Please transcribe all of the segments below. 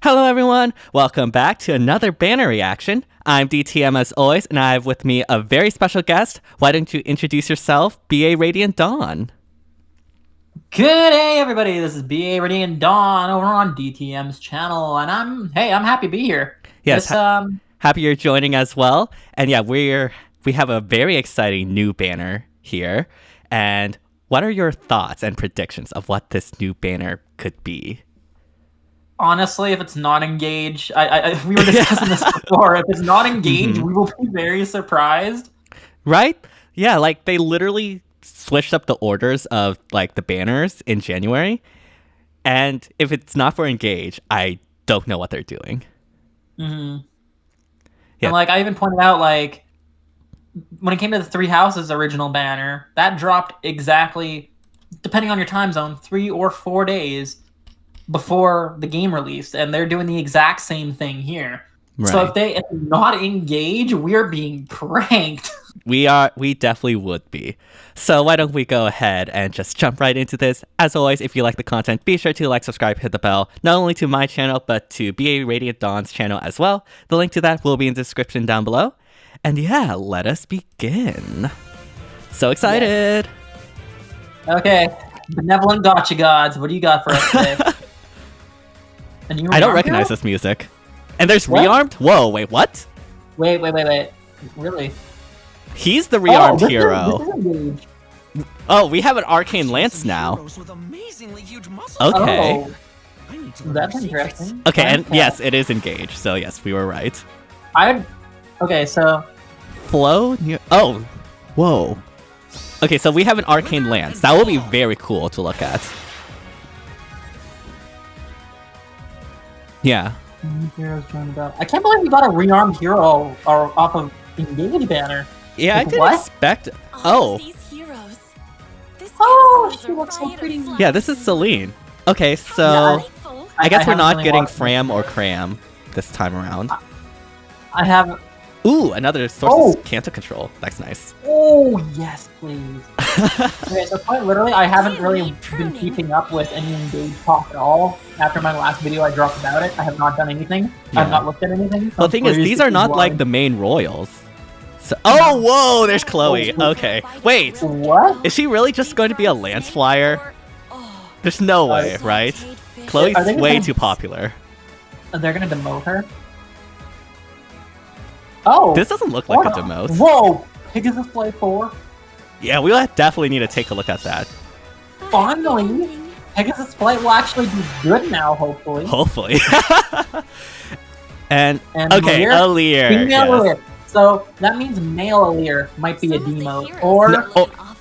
Hello, everyone. Welcome back to another banner reaction. I'm DTM as always, and I have with me a very special guest. Why don't you introduce yourself, BA Radiant Dawn? Good day, everybody. This is BA Radiant Dawn over on DTM's channel, and I'm happy to be here. Yes, happy you're joining as well. And yeah, we have a very exciting new banner here. And what are your thoughts and predictions of what this new banner could be? Honestly, if it's not engaged, we were discussing this before. If it's not engaged, we will be very surprised. Right? Yeah, like they literally switched up the orders of like the banners in January. And if it's not for engage, I don't know what they're doing. Yeah. And like I even pointed out, like when it came to the Three Houses original banner, that dropped exactly, depending on your time zone, 3 or 4 days before the game released, and they're doing the exact same thing here. Right. So if they not engage, we're being pranked. We definitely would be. So why don't we go ahead and just jump right into this. As always, if you like the content, be sure to like, subscribe, hit the bell, not only to my channel, but to BA Radiant Dawn's channel as well. The link to that will be in the description down below. And yeah, let us begin. So excited! Yeah. Okay, benevolent gotcha gods, what do you got for us today? I don't recognize this music. And there's Rearmed? Whoa, wait, what? Wait. Really? He's the Rearmed hero. Oh, we have an Arcane Lance now. Okay. Oh, that's interesting. Okay, and yes, it is engaged, so yes, we were right. Okay, so... Flow? Oh, whoa. Okay, so we have an Arcane Lance. That will be very cool to look at. Yeah. I can't believe we got a rearmed hero off of Engage banner. Yeah, I didn't expect. Oh. Oh, she looks so pretty. Yeah, this is Celine. Okay, so yeah, I guess we're not getting Fram or Cram this time around. I have. Ooh, another source of Canto control. That's nice. Oh yes, please. Okay, so quite literally, I haven't really been keeping up with any Engage talk at all. After my last video I dropped about it, I have not done anything. Yeah. I've not looked at anything. So the thing is, these are not like the main royals. So, oh, whoa, there's Chloe. Okay. Wait. What? Is she really just going to be a Lance Flyer? There's no way, right? Chloe's way too popular. They're going to demote her? Oh! This doesn't look like a demote. Whoa! Pegasus Play 4? Yeah, we definitely need to take a look at that. Finally! Pegasus Play will actually be good now, hopefully. Hopefully. and okay, Alear. Alear. So that means male Alear might be a demote, or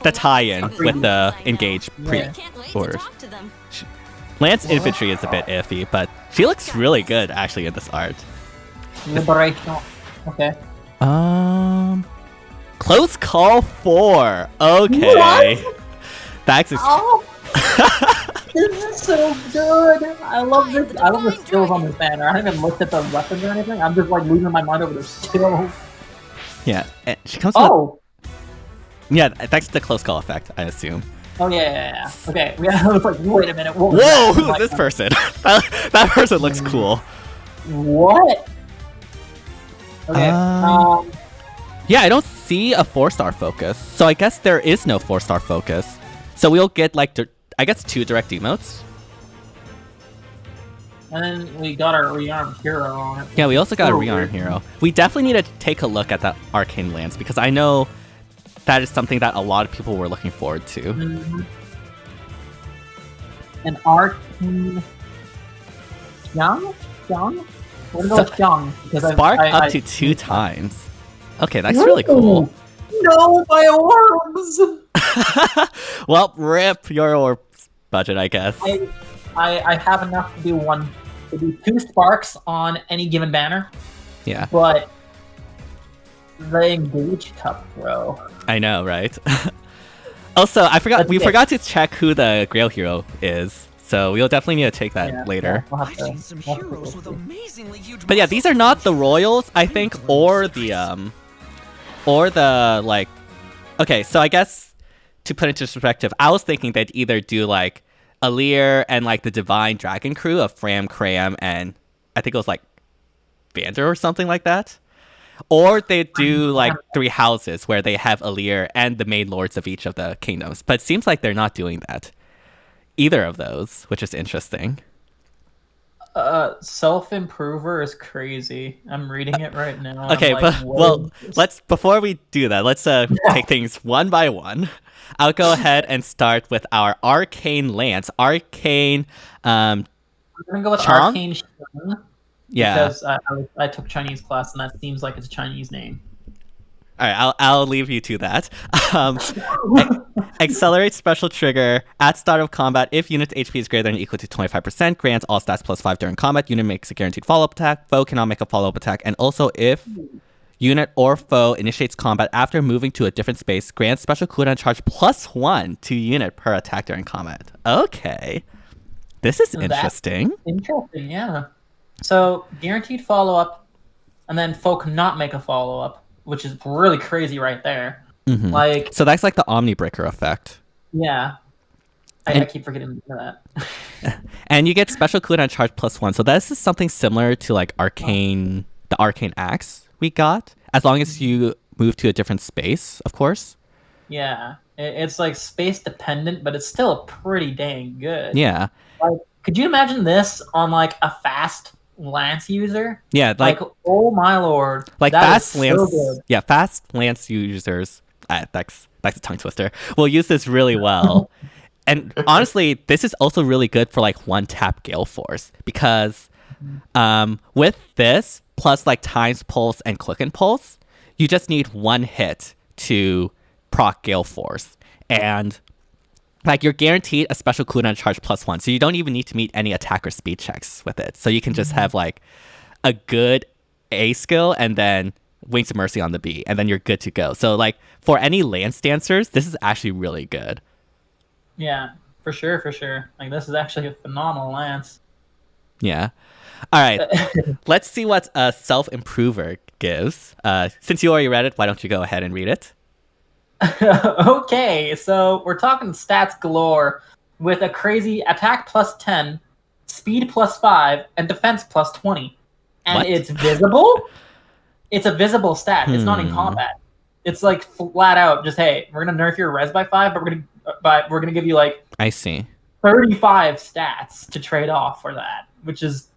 the tie-in with the Engage pre-orders. Lance Infantry is a bit iffy, but she looks really good actually in this art. Liberation. Okay. Close Call 4. Okay. What? That's this is so good. I love this. I love the skills on this banner. I haven't even looked at the weapons or anything. I'm just like losing my mind over the skills. Yeah, and she comes. Oh. Yeah, that's the close call effect, I assume. Oh yeah. Okay. I was like, wait a minute. Whoa, who's this person? that person looks cool. What? Okay. Yeah, I don't see a 4-star focus, so I guess there is no 4-star focus. So we'll get like, I guess 2 direct emotes. And then we got our rearmed hero on it. Yeah, we also got a rearmed hero. We definitely need to take a look at that Arcane Lance because I know that is something that a lot of people were looking forward to. An Arcane... Young? What about Young? Spark up to 2 times. Okay, that's really cool. No, my orbs! Well, rip your orb budget, I guess. I have enough to do 2 sparks on any given banner. Yeah. But the Engage Cup, bro. I know, right? Also, we forgot to check who the Grail hero is. So we'll definitely need to take that later. Yeah, but yeah, these are not the royals, I think, or the like. Okay, so I guess to put into perspective, I was thinking they'd either do like Alear and like the Divine Dragon crew of Fram, Cram, and I think it was like Vander or something like that. Or they do like 3 houses where they have Alear and the main lords of each of the kingdoms. But it seems like they're not doing that. Either of those, which is interesting. Self-improver is crazy. I'm reading it right now. Okay, before we do that, let's take things one by one. I'll go ahead and start with our Arcane Lance. Arcane I'm gonna go with Chong? Arcane Shun. Yeah. Because I took Chinese class and that seems like it's a Chinese name. All right, I'll leave you to that. Accelerate special trigger at start of combat. If unit's HP is greater than or equal to 25%, grants all stats +5 during combat. Unit makes a guaranteed follow-up attack. Foe cannot make a follow-up attack. And also, if unit or foe initiates combat after moving to a different space, grants special cooldown charge +1 to unit per attack during combat. Okay, this is interesting. That's interesting, yeah. So guaranteed follow-up, and then foe cannot make a follow-up, which is really crazy right there. Mm-hmm. Like, so that's like the Omnibreaker effect. Yeah. I keep forgetting to do that. And you get special cooldown charge +1. So this is something similar to like the Arcane Axe we got, as long as you move to a different space, of course. Yeah. It's like space dependent, but it's still pretty dang good. Yeah. Like, could you imagine this on like a fast Lance user? Yeah, like oh my lord. Like fast Lance, so good. Yeah, fast Lance users. That's a tongue twister. Will use this really well. And honestly, this is also really good for like one tap Gale Force, because with this plus like Times Pulse and Click and Pulse, you just need one hit to proc Gale Force, and like you're guaranteed a special cooldown charge +1, so you don't even need to meet any attack or speed checks with it. So you can just have like a good A skill and then Wings of Mercy on the B, and then you're good to go. So like for any Lance dancers, this is actually really good. Yeah, for sure. Like this is actually a phenomenal Lance. Yeah. All right. Let's see what Self-Improver gives. Since you already read it, why don't you go ahead and read it? Okay, so we're talking stats galore with a crazy attack +10, speed +5, and defense +20. And What? it's visible? It's a visible stat. It's not in combat. It's like flat out just, hey, we're gonna nerf your res by 5, but we're gonna give you like I see 35 stats to trade off for that, which is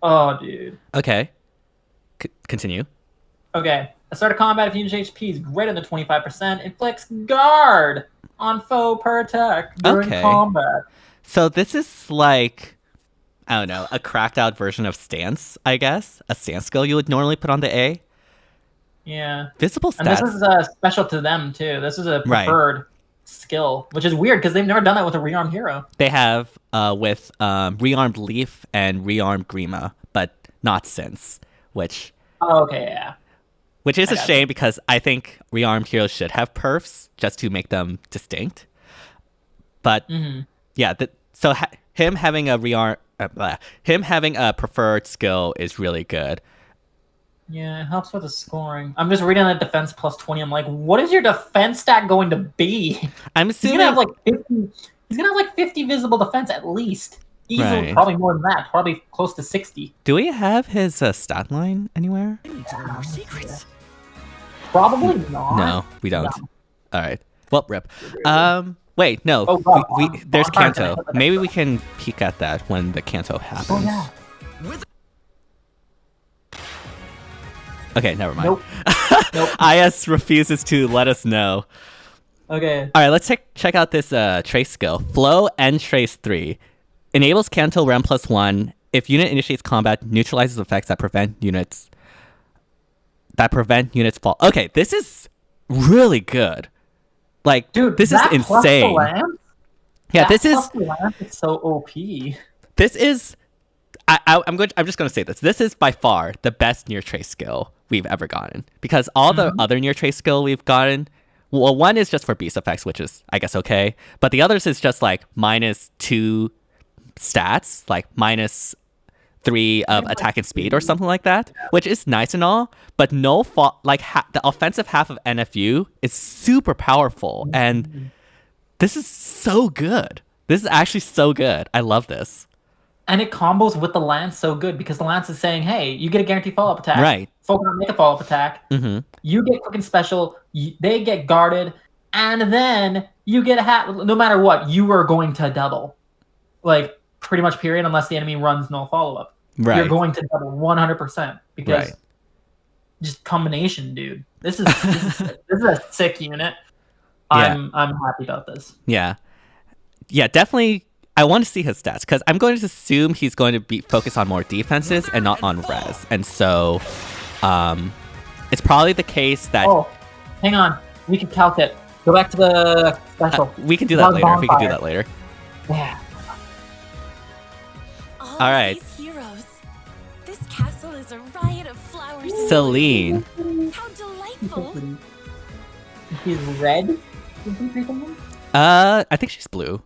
dude. Okay. Continue. Okay. At start of combat, if unit HP is greater than 25%, inflicts guard on foe per attack during combat. So this is like, I don't know, a cracked out version of Stance, I guess. A Stance skill you would normally put on the A. Yeah. Visible stats. And this is special to them, too. This is a preferred skill, which is weird because they've never done that with a rearmed hero. They have with Rearmed Leaf and Rearmed Grima, but not since, which... Oh, okay, yeah. Which is a shame because I think rearmed heroes should have perfs just to make them distinct. But yeah, so him having a him having a preferred skill is really good. Yeah, it helps with the scoring. I'm just reading that defense +20. I'm like, what is your defense stat going to be? I'm assuming he's gonna have like 50 visible defense at least. Easily, probably more than that. Probably close to 60. Do we have his stat line anywhere? More secrets. Probably not. No, we don't. No. All right. Well, rip. Wait, no. There's Kanto. Maybe we can peek at that when the Kanto happens. Oh yeah. Okay, never mind. Nope. IS refuses to let us know. Okay. All right, let's check out this trace skill. Flow and Trace 3. Enables Kanto Rem +1. If unit initiates combat, neutralizes effects that prevent units fall. Okay, this is really good. Like, dude, this is insane. Yeah, this is so OP. This is I'm just gonna say this. This is by far the best near trace skill we've ever gotten. Because all the other near trace skill we've gotten, well, one is just for beast effects, which is I guess okay. But the others is just like -2 stats, like -3 of attack and speed or something like that, which is nice and all, but no fault. Like the offensive half of NFU is super powerful, and this is so good. This is actually so good. I love this. And it combos with the Lance so good because the Lance is saying, hey, you get a guaranteed follow-up attack. Right. Falcon make a follow-up attack. Mm-hmm. You get quick and special. They get guarded. And then you get a hat. No matter what, you are going to double. Like, pretty much period, unless the enemy runs no follow-up. Right. You're going to double 100% because just combination, dude. This is a sick unit. I'm happy about this. Yeah. Yeah, definitely. I want to see his stats because I'm going to assume he's going to be focused on more defenses and not on res. And so it's probably the case that... Oh, hang on. We can calc it. Go back to the special. We can do that later. We can do that later. Yeah. All right. These heroes. This castle is a riot of flowers. Celine. How delightful. He's red? I think she's blue.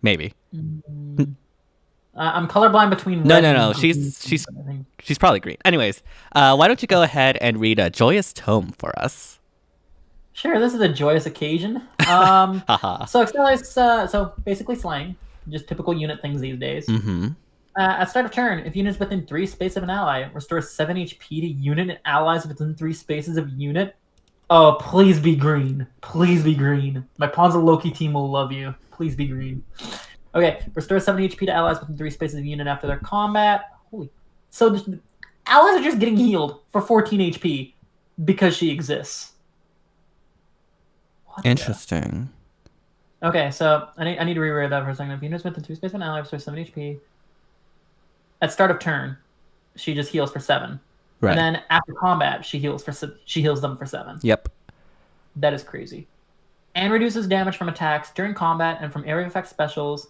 Maybe. I'm colorblind between No. red and She's probably green. Anyways, why don't you go ahead and read a joyous tome for us? Sure, this is a joyous occasion. So so basically slang, just typical unit things these days. Mm-hmm. At start of turn, if units within 3 spaces of an ally, restore 7 HP to unit and allies within 3 spaces of unit. Oh, please be green. Please be green. My Pawns of Loki team will love you. Please be green. Okay, restore 7 HP to allies within 3 spaces of unit after their combat. So the allies are just getting healed for 14 HP because she exists. Interesting. Okay, so I need to reread that for a second. If units within 2 spaces of an ally restore 7 HP. At start of turn, she just heals for 7. Right. And then after combat, she heals them for 7. Yep. That is crazy. And reduces damage from attacks during combat and from area effect specials,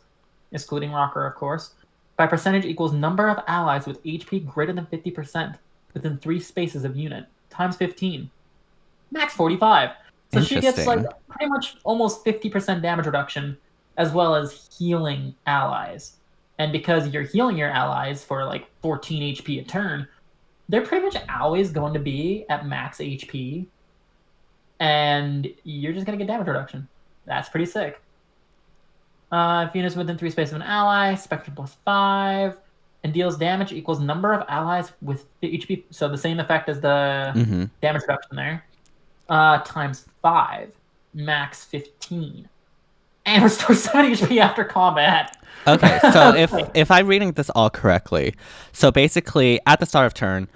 excluding Rocker, of course, by percentage equals number of allies with HP greater than 50% within 3 spaces of unit, times 15. Max 45. So she gets like pretty much almost 50% damage reduction, as well as healing allies. And because you're healing your allies for like 14 HP a turn, they're pretty much always going to be at max HP. And you're just going to get damage reduction. That's pretty sick. If units within 3 spaces of an ally, Spectrum plus 5, and deals damage equals number of allies with the HP. So the same effect as the damage reduction there. Times 5, max 15. And restore 7 HP after combat. Okay, so if I'm reading this all correctly, so basically at the start of turn,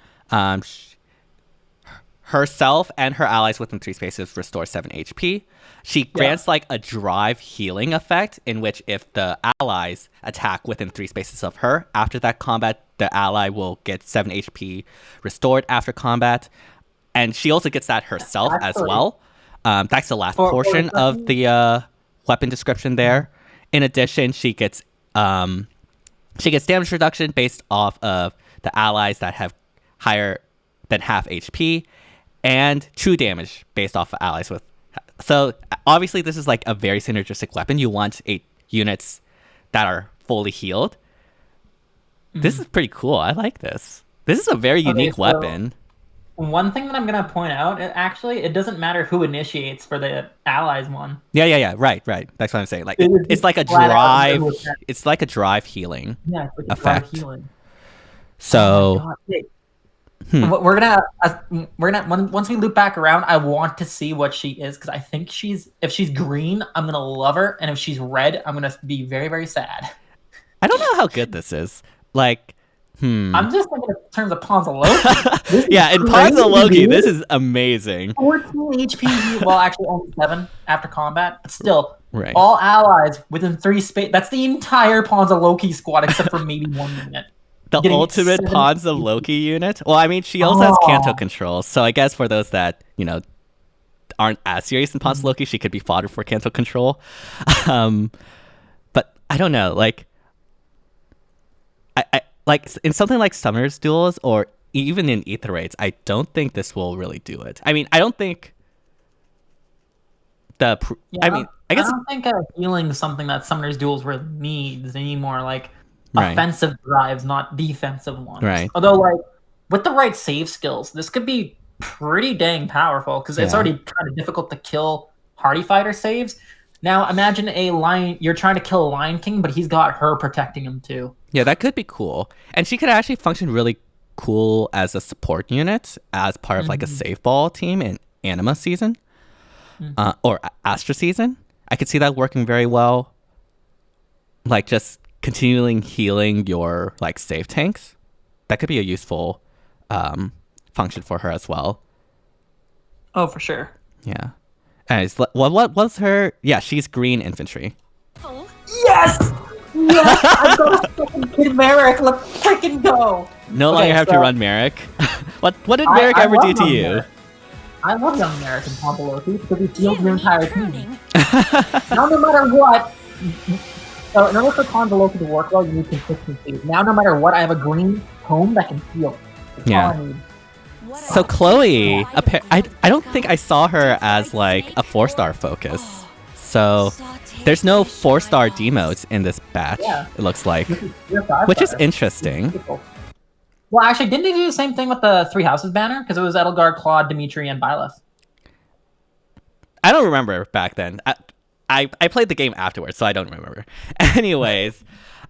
herself and her allies within 3 spaces restore 7 HP. She grants like a drive healing effect in which if the allies attack within 3 spaces of her, after that combat, the ally will get 7 HP restored after combat. And she also gets that herself as well. That's the last portion of the weapon description there. In addition, she gets damage reduction based off of the allies that have higher than half HP, and true damage based off of allies with. So obviously, this is like a very synergistic weapon. You want 8 units that are fully healed. This is pretty cool. I like this. This is a very unique weapon. One thing that I'm gonna point out, it doesn't matter who initiates for the allies one. Yeah. Right. That's what I'm saying. Like it's like a drive. It's like a drive healing effect. Drive healing. So we're gonna once we loop back around, I want to see what she is because I think if she's green, I'm gonna love her, and if she's red, I'm gonna be very, very sad. I don't know how good this is. Like. I'm just thinking in terms of Pawns of Loki. Yeah, in Pawns of Loki, this is amazing. 14 HP, well, actually only 7 after combat, but still, right. All allies within 3 space. That's the entire Pawns of Loki squad except for maybe 1 unit. The ultimate Pawns of Loki unit? Well, I mean, she also has Kanto control, so I guess for those that, aren't as serious in Pawns of Loki, she could be fodder for Kanto control. But I don't know, like in something like Summer's Duels or even in Ether Raids, I don't think this will really do it. I mean, I don't think I don't think healing is something that Summoner's Duels really needs anymore. Like offensive drives, not defensive ones. Right. Although, like with the right save skills, this could be pretty dang powerful because it's already kind of difficult to kill Hardy Fighter saves. Now imagine a lion. You're trying to kill a Lion King, but he's got her protecting him too. Yeah, that could be cool. And she could actually function really cool as a support unit, as part of like a save ball team in Anima season, or Astra season. I could see that working very well. Like just continuing healing your like save tanks. That could be a useful function for her as well. Oh, for sure. Yeah. Anyways, what was her? Yeah, she's green infantry. Yes! Yes! I've got a fucking Kid Merrick. Let's freaking go! No longer have to run Merrick. What did Merrick ever do to you? Merrick. I love young Merrick and Papa Loki because he heals your entire team. Now, no matter what, so in order for Convolution to work well, you need consistency. Now, no matter what, I have a green home that can heal. That's all I need. So Chloe, I don't think I saw her as like a 4-star focus. So there's no 4-star demotes in this batch. Yeah. It looks like, which is interesting. Well, actually, didn't they do the same thing with the Three Houses banner? Because it was Edelgard, Claude, Dimitri, and Byleth. I don't remember back then. I played the game afterwards, so I don't remember. Anyways,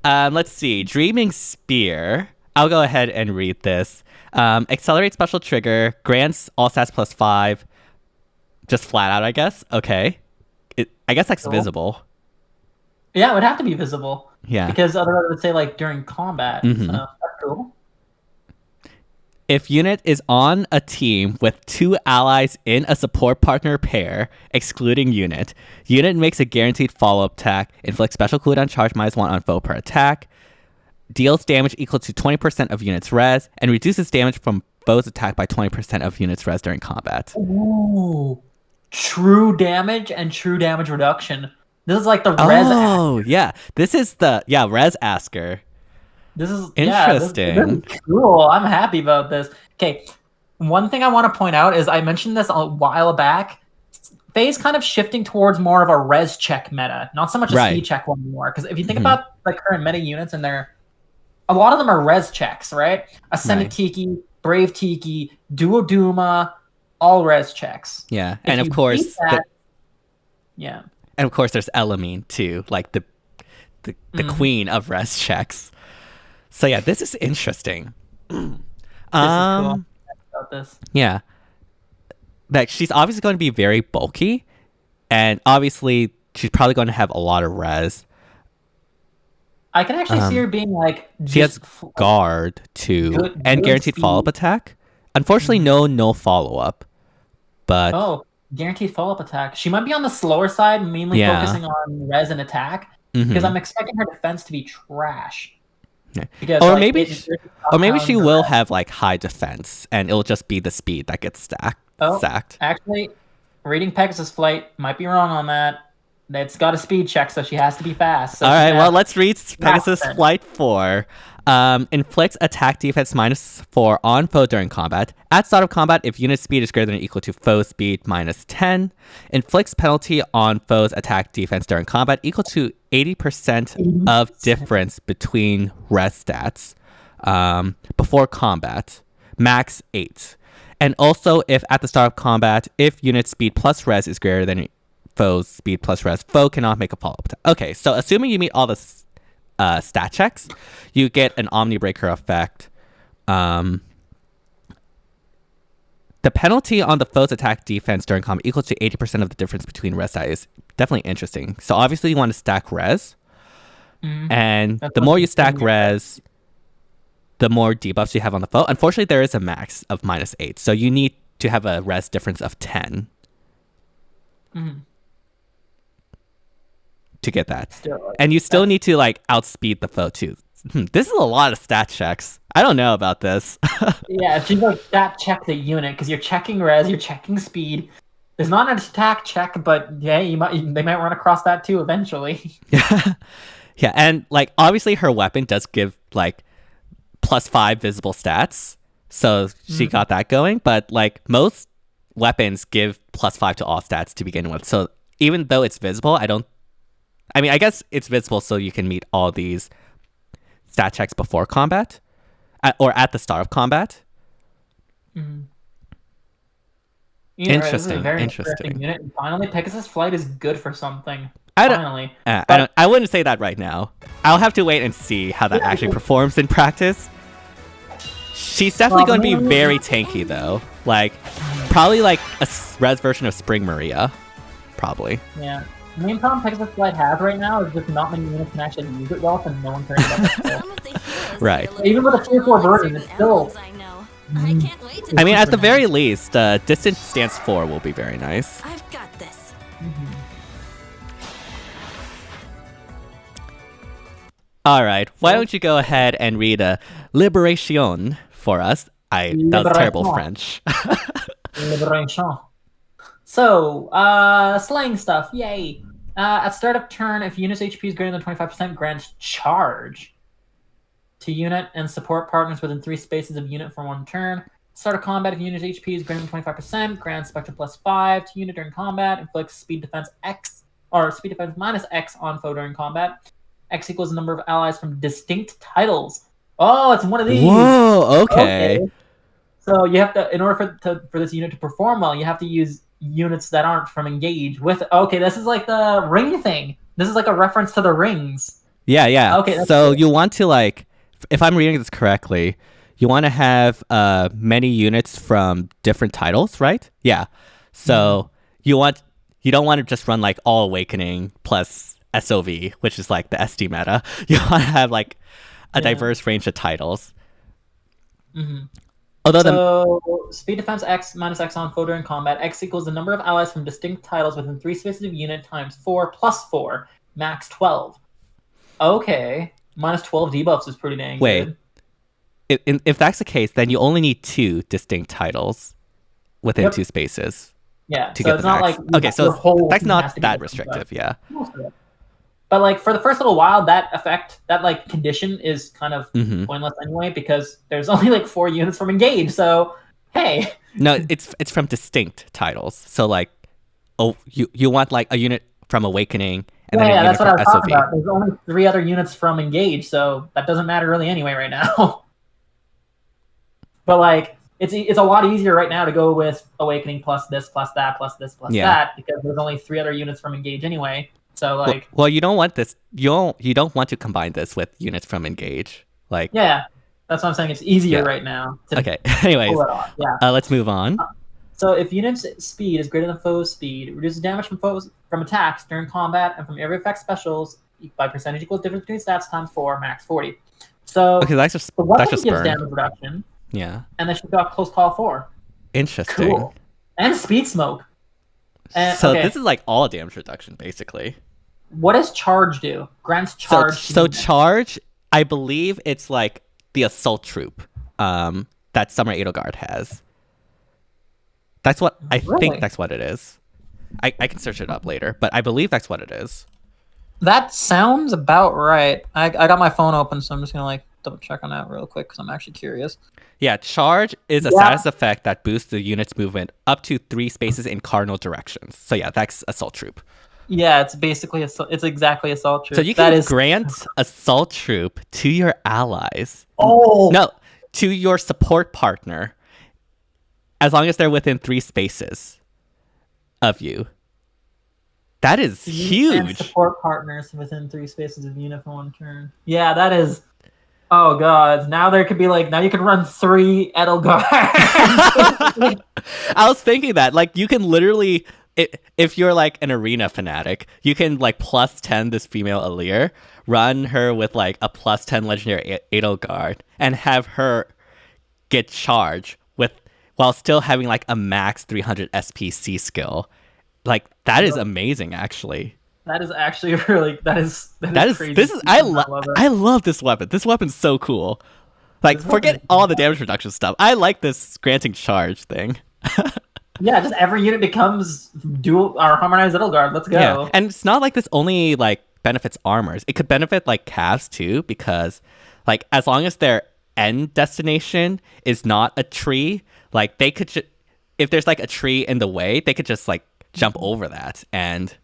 let's see. Dreaming Spear. I'll go ahead and read this. Accelerate special trigger. Grants all stats +5. Just flat out, I guess. Okay. I guess that's visible. Yeah, it would have to be visible. Yeah. Because otherwise it would say like during combat. So that's cool. If unit is on a team with 2 allies in a support partner pair, excluding unit makes a guaranteed follow-up attack, inflicts special cooldown charge -1 on foe per attack, deals damage equal to 20% of unit's res, and reduces damage from foe's attack by 20% of unit's res during combat. Ooh. True damage and true damage reduction. This is like the res. Oh, yeah. This is the res asker. This is interesting. This is cool. I'm happy about this. Okay, one thing I want to point out is I mentioned this a while back. FEH's kind of shifting towards more of a res check meta, not so much a speed check one anymore. Because if you think about the current meta units, and a lot of them are res checks, right? Ascended Tiki, Brave Tiki, Duoduma, all res checks. Yeah, and of course, yeah, and of course, there's Elamine too, like the queen of res checks. So yeah, this is interesting. This is cool. About this. Yeah. Like she's obviously going to be very bulky, and obviously she's probably going to have a lot of res. I can actually see her being like she has guard too, and guaranteed follow-up attack. Unfortunately, no follow-up. But guaranteed follow-up attack. She might be on the slower side, mainly focusing on res and attack, because I'm expecting her defense to be trash. Because, or maybe she will have like high defense, and it'll just be the speed that gets stacked. Actually, reading Pegasus Flight might be wrong on that. It's got a speed check, so she has to be fast. So all right, well, let's read Pegasus Flight 4. Inflicts attack defense -4 on foe during combat. At start of combat, if unit speed is greater than or equal to foe speed -10. Inflicts penalty on foe's attack defense during combat equal to 80% of difference between res stats before combat. Max 8. And also, if at the start of combat, if unit speed plus res is greater than foe's speed plus res, foe cannot make a follow-up attack. Okay, so assuming you meet all the stat checks, you get an Omni Breaker effect. The penalty on the foe's attack defense during combat equals to 80% of the difference between res stat is definitely interesting. So obviously you want to stack res, and the more you stack res, the more debuffs you have on the foe. Unfortunately, there is a max of -8, so you need to have a res difference of 10 to get that. And you still need to like outspeed the foe too. This is a lot of stat checks. I don't know about this. Yeah, she's like stat check the unit because you're checking res, you're checking speed. There's not an attack check, but yeah, they might run across that too eventually. Yeah, and like obviously her weapon does give like +5 visible stats, so she got that going. But like most weapons give +5 to all stats to begin with. So even though it's visible, I guess it's visible so you can meet all these stat checks before combat or at the start of combat. Yeah, right, this is a very interesting unit. And finally, Pegasus Flight is good for something. Finally. I wouldn't say that right now. I'll have to wait and see how that actually performs in practice. She's definitely going to be very tanky, though. Like, probably like a res version of Spring Maria. Probably. Yeah. The main problem Pegasus Flight has right now is just not many units can actually use it well, and no one cares about it. Right. Even with a tier 4 version, it's still... I mean, at the very least, Distant Stance 4 will be very nice. I've got this. Alright, why don't you go ahead and read Liberation for us? That was terrible French. Liberation. So, slaying stuff, yay! At start of turn, if unit's HP is greater than 25%, grants charge to unit and support partners within 3 spaces of unit for 1 turn. Start of combat, if unit's HP is greater than 25%, grants Spectre +5 to unit during combat, inflicts speed defense X, or speed defense -X on foe during combat. X equals the number of allies from distinct titles. Oh, it's one of these! Whoa, okay. So you have to, in order for this unit to perform well, you have to use units that aren't from Engage with... Okay, this is like the ring thing. This is like a reference to the rings. Yeah. Okay, so you want to, like... If I'm reading this correctly, you want to have many units from different titles, right? Yeah. So you don't want to just run like all Awakening plus SOV, which is like the SD meta. You want to have like a diverse range of titles. Although speed defense X -X on foe during combat. X equals the number of allies from distinct titles within 3 spaces of unit times 4 plus 4, max 12. Okay. -12 debuffs is pretty dang good. If that's the case, then you only need 2 distinct titles within 2 spaces. Yeah, to so get it's the not max. like Okay, so that's not that restrictive, yeah. But like for the first little while, that effect, that like condition is kind of pointless anyway, because there's only like 4 units from Engage. So hey, no, it's from distinct titles. So like, you want like a unit from Awakening. And then that's what I was talking about. There's only 3 other units from Engage, so that doesn't matter really anyway right now. But like, it's a lot easier right now to go with Awakening plus this, plus that, plus this, plus that, because there's only 3 other units from Engage anyway. So like, well, you don't want this. You don't want to combine this with units from Engage. Like, that's what I'm saying. It's easier right now. Okay. Anyways, let's move on. So if unit's speed is greater than foe's speed, it reduces damage from attacks during combat and from every effect specials by percentage equals difference between stats times 4, max 40. So that's just gives damage reduction. Yeah. And then she's got close call 4. Interesting. Cool. And speed smoke. So this is like all damage reduction basically. What does charge do? Grants charge. So charge, I believe it's like the assault troop that Summer Edelgard has. That's what I think. That's what it is. I can search it up later, but I believe that's what it is. That sounds about right. I got my phone open, so I'm just gonna like double check on that real quick because I'm actually curious. Yeah, charge is a status effect that boosts the unit's movement up to 3 spaces in cardinal directions. So yeah, that's assault troop. Yeah, it's basically it's exactly assault troop. So you can grant assault troop to your allies. Oh no, to your support partner. As long as they're within 3 spaces of you. That is huge. And support partners within 3 spaces of unit for 1 turn. Yeah, that is... Oh, God. Now there could be like... Now you could run 3 Edelgard. I was thinking that. Like, you can literally... If you're like an arena fanatic, you can like +10 this female Alear, run her with like a +10 legendary Edelgard, and have her get charged while still having like a max 300 SPC skill. Like that is amazing, actually. That is actually really that is crazy. This is I love this weapon. This weapon's so cool. Like forget all the damage reduction stuff. I like this granting charge thing. Yeah, just every unit becomes dual or harmonized Edelgard. Let's go. Yeah, and it's not like this only like benefits armors. It could benefit like calves too, because like as long as their end destination is not a tree, like they could if there's like a tree in the way, they could just like jump over that. And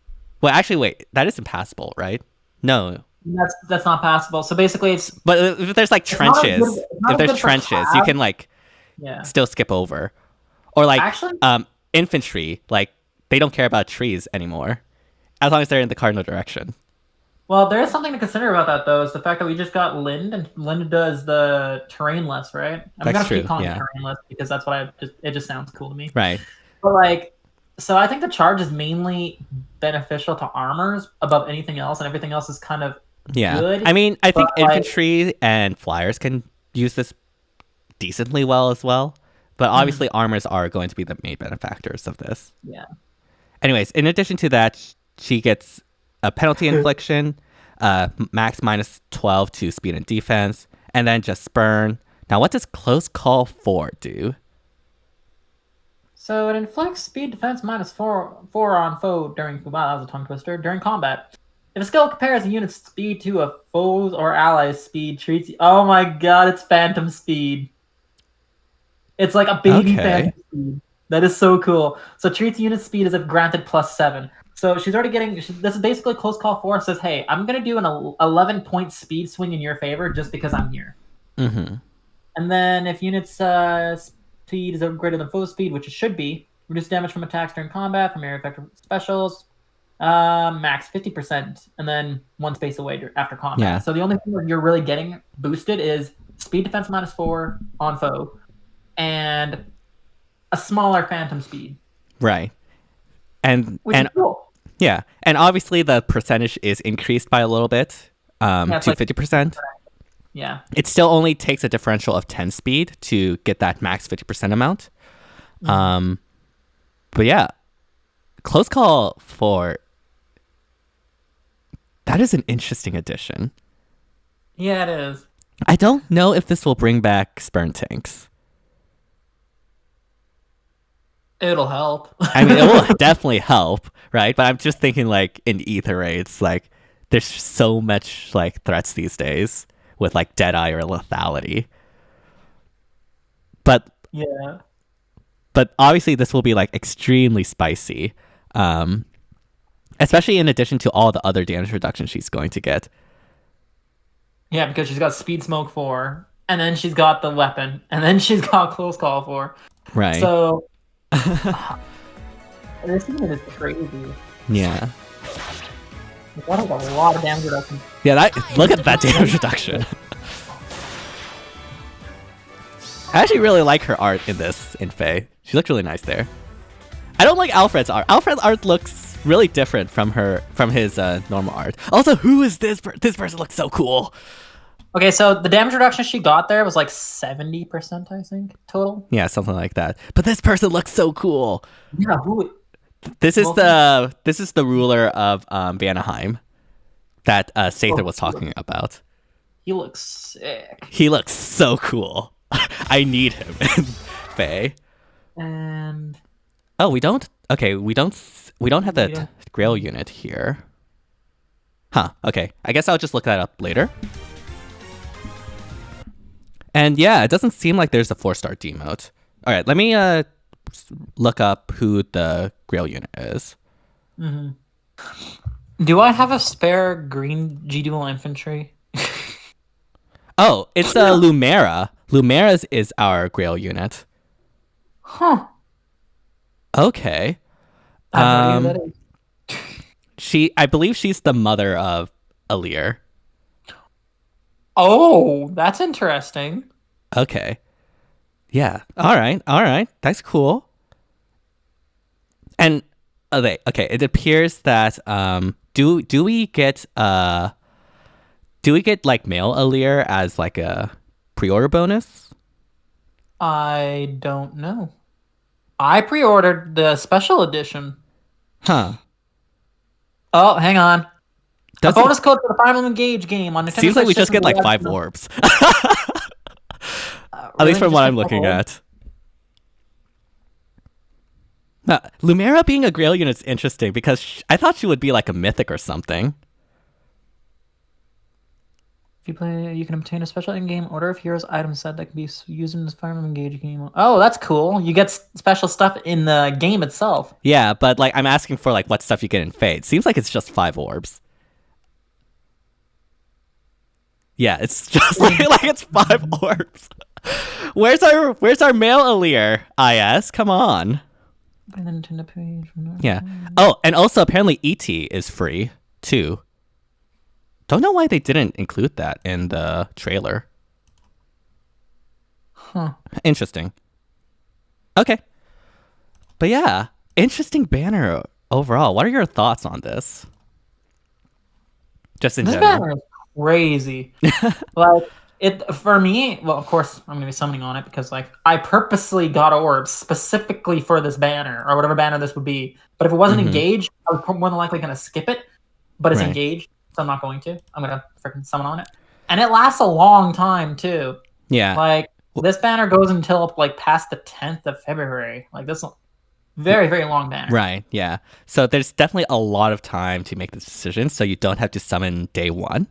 well, actually, wait, that is impassable, right? No, that's not passable. So basically, it's but if there's like trenches, if there's trenches, you can like still skip over, or like actually, infantry, like they don't care about trees anymore, as long as they're in the cardinal direction. Well, there is something to consider about that, though, is the fact that we just got Lind, and Lind does the terrainless, right? I'm That's gonna keep true, calling yeah. it terrainless because that's what it just sounds cool to me. Right. But like, so I think the charge is mainly beneficial to armors above anything else, and everything else is kind of good. I mean, I think but, like, infantry and flyers can use this decently well as well, but obviously armors are going to be the main benefactors of this. Yeah. Anyways, in addition to that, she gets a penalty infliction, max -12 to speed and defense, and then just spurn. Now, what does Close Call 4 do? So it inflicts speed defense -4 on foe during... Wow, that was a tongue twister. During combat. If a skill compares a unit's speed to a foe's or ally's speed, treats... Oh my god, it's phantom speed. It's like a baby phantom speed. That is so cool. So treats unit's speed as if granted +7. So she's already getting... This is basically Close Call 4 says, hey, I'm going to do an 11-point speed swing in your favor just because I'm here. Mm-hmm. And then if units... speed is greater than foe speed, which it should be. Reduce damage from attacks during combat, from area effective specials. Max 50%, and then one space away after combat. Yeah. So the only thing that you're really getting boosted is speed defense -4 on foe, and a smaller phantom speed. Right. And Which is cool. Yeah, and obviously the percentage is increased by a little bit to like 50%. Yeah. It still only takes a differential of 10 speed to get that max 50% amount. But yeah, Close Call 4, that is an interesting addition. Yeah, it is. I don't know if this will bring back Spurn tanks. It'll help. I mean, it will definitely help, right? But I'm just thinking, like, in ether raids, like, there's so much, like, threats these days with, like, Deadeye or Lethality. But Yeah. But obviously this will be, like, extremely spicy. Especially in addition to all the other damage reduction she's going to get. Yeah, because she's got Speed Smoke 4, and then she's got the weapon, and then she's got Close Call 4. Right. So... this unit is crazy. Yeah. That is a lot of damage reduction. Yeah, look at that damage reduction. I actually really like her art in this, in Faye. She looked really nice there. I don't like Alfred's art. Alfred's art looks really different from his normal art. Also, who is this? This person looks so cool. Okay, so the damage reduction she got there was like 70%, I think, total. Yeah, something like that. But this person looks so cool. Yeah, who? This is the ruler of Vanaheim that Sather was talking about. He looks sick. He looks so cool. I need him in Faye. And oh, we don't have the Grail unit here. Huh, okay. I guess I'll just look that up later. And yeah, it doesn't seem like there's a 4-star demote. All right, let me look up who the Grail unit is. Mm-hmm. Do I have a spare green G-Dual infantry? Oh, it's Lumera. Lumera's is our Grail unit. Huh. Okay. I have no idea who that is. I believe she's the mother of Alear. Oh, that's interesting. Okay. Yeah. All right. That's cool. And okay. It appears that do we get like male Alear as like a pre-order bonus? I don't know. I pre-ordered the special edition. Huh. Oh, hang on. A bonus code for the Final Engage game on Nintendo. Seems like we Switch just get like 5 orbs. At least from what I'm looking at. Lumera being a Grail unit is interesting because I thought she would be like a mythic or something. If you play, you can obtain a special in-game Order of Heroes item set that can be used in this Fire Emblem Engage game. Oh, that's cool. You get special stuff in the game itself. Yeah, but like I'm asking for like what stuff you get in Fate. Seems like it's just 5 orbs. Yeah, it's just like it's 5 orbs. Where's our male Alear? IS, come on. By the Nintendo page. Yeah. Oh, and also apparently ET is free too. Don't know why they didn't include that in the trailer. Huh. Interesting. Okay. But yeah, interesting banner overall. What are your thoughts on this? Just in This general. banner is crazy. Like, it for me, well, of course, I'm gonna be summoning on it because like I purposely got orbs specifically for this banner or whatever banner this would be. But if it wasn't engaged, I was more than likely gonna skip it. But it's Right. engaged, so I'm not going to. I'm gonna freaking summon on it, and it lasts a long time too. Yeah. Like this banner goes until like past the 10th of February. Like this very, very long banner. Right, yeah. So there's definitely a lot of time to make this decision, so you don't have to summon day one.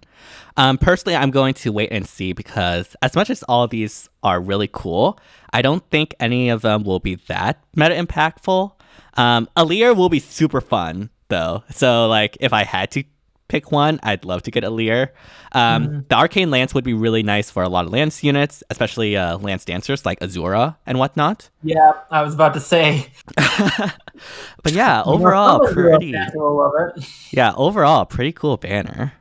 Personally, I'm going to wait and see because as much as all of these are really cool, I don't think any of them will be that meta impactful. Alear will be super fun though. So like if I had to pick one, I'd love to get Alear. The Arcane Lance would be really nice for a lot of Lance units, especially Lance dancers like Azura and whatnot. Yeah, I was about to say. But yeah, overall pretty. Love it. Yeah, overall pretty cool banner.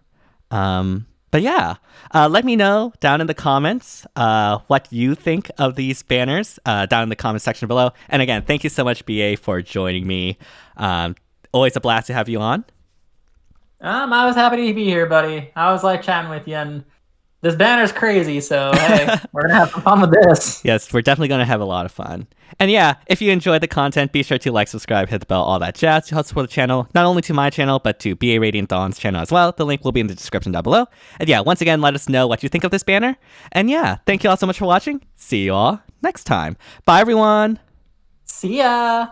But yeah, let me know down in the comments what you think of these banners down in the comment section below. And again, thank you so much, BA, for joining me. Always a blast to have you on. I was happy to be here, buddy. I was like chatting with you, and this banner's crazy, so hey, we're gonna have some fun with this. Yes, we're definitely gonna have a lot of fun. And yeah, if you enjoyed the content, be sure to like, subscribe, hit the bell, all that jazz to help support the channel, not only to my channel, but to BA Radiant Dawn's channel as well. The link will be in the description down below. And yeah, once again, let us know what you think of this banner. And yeah, thank you all so much for watching. See you all next time. Bye, everyone. See ya.